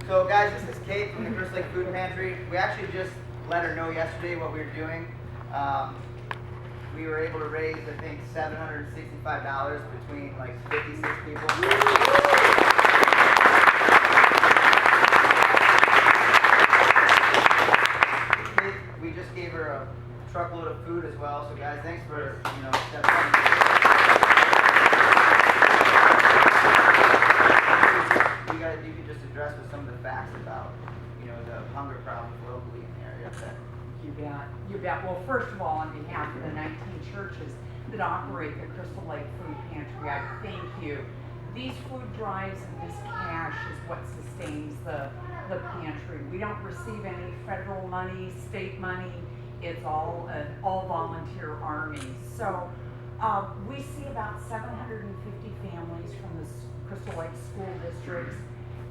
So guys, this is Kate from the Crystal Lake Food Pantry. We actually just let her know yesterday what we were doing. We were able to raise, I think, $765 between like 56 people. We just gave her a truckload of food as well. So guys, thanks for stepping up. You could just address with some of the facts about the hunger problem locally in the area. You bet. You bet. Well, first of all, on behalf of the 19 churches that operate the Crystal Lake Food Pantry, I thank you. These food drives and this cash is what sustains the pantry. We don't receive any federal money, state money. It's all an all-volunteer army. So we see about 750 families from the Crystal Lake school districts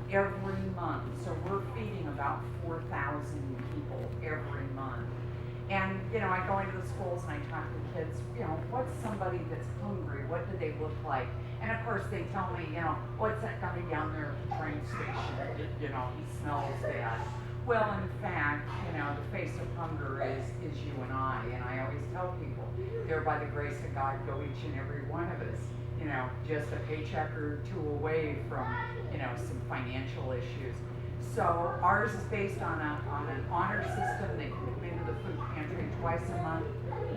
every month. So we're feeding about 4,000 people every month. And, I go into the schools and I talk to kids, what's somebody that's hungry? What do they look like? And of course they tell me, what's that guy down there at the train station? He smells bad. Well, in fact, the face of hunger is you and I. And I always tell people, there by the grace of God go each and every one of us. Just a paycheck or two away from, some financial issues. So ours is based on an honor system. They can come into the food pantry twice a month.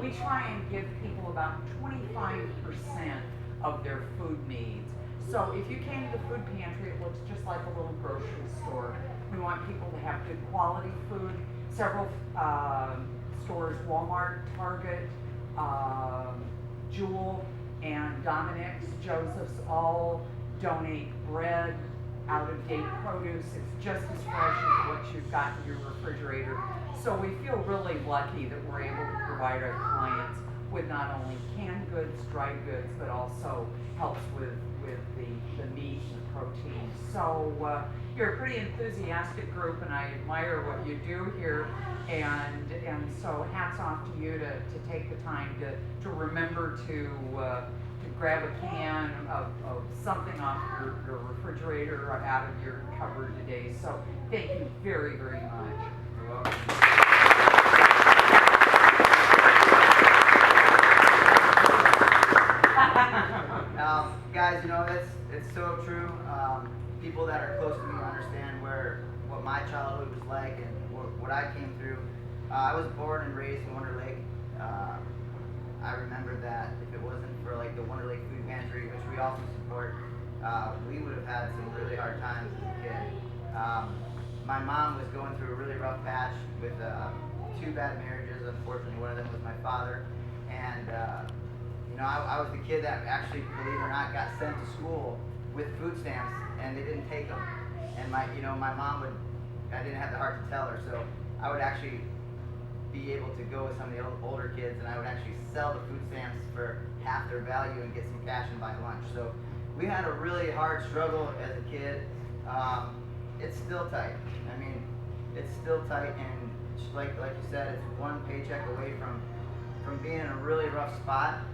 We try and give people about 25% of their food needs. So if you came to the food pantry, it looks just like a little grocery store. We want people to have good quality food. Several stores, Walmart, Target, Jewel, and Dominic's, Joseph's, all donate bread, out-of-date produce. It's just as fresh as what you've got in your refrigerator. So we feel really lucky that we're able to provide our clients with not only canned goods, dry goods, but also helps with the meat and the protein. So you're a pretty enthusiastic group, and I admire what you do here. And so hats off to you to take the time to remember to grab a can of something off your refrigerator or out of your cupboard today. So thank you very, very much. You're welcome. Guys, it's so true. People that are close to me understand what my childhood was like and what I came through. I was born and raised in Wonder Lake. I remember that if it wasn't for the Wonder Lake Food Pantry, which we also support, we would have had some really hard times as a kid. My mom was going through a really rough patch with 2 bad marriages. Unfortunately, one of them was my father. And I was the kid that actually, believe it or not, got sent to school with food stamps, and they didn't take them. And my mom I didn't have the heart to tell her, so I would actually be able to go with some of the older kids, and I would actually sell the food stamps for half their value and get some cash and buy lunch. So we had a really hard struggle as a kid. It's still tight. I mean, it's still tight, and like you said, it's one paycheck away from being in a really rough spot.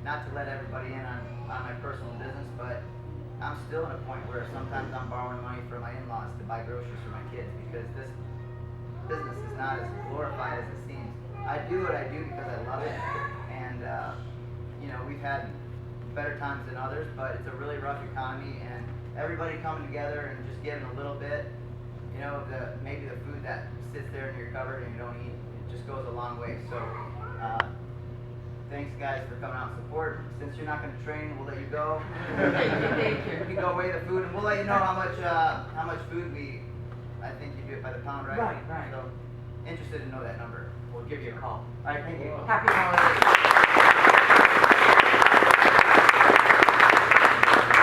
Not to let everybody in on my personal business, but I'm still at a point where sometimes I'm borrowing money from my in-laws to buy groceries for my kids because this business is not as glorified as it seems. I do what I do because I love it, and we've had better times than others, but it's a really rough economy, and everybody coming together and just giving a little bit, maybe the food that sits there in your cupboard and you don't eat, it just goes a long way. So thanks guys for coming out and support. Since you're not going to train, we'll let you go. You can go weigh the food, and we'll let you know how much food I think you do it by the pound, right? Right. So interested to know that number. We'll give you a call. All right, thank you. Happy holidays.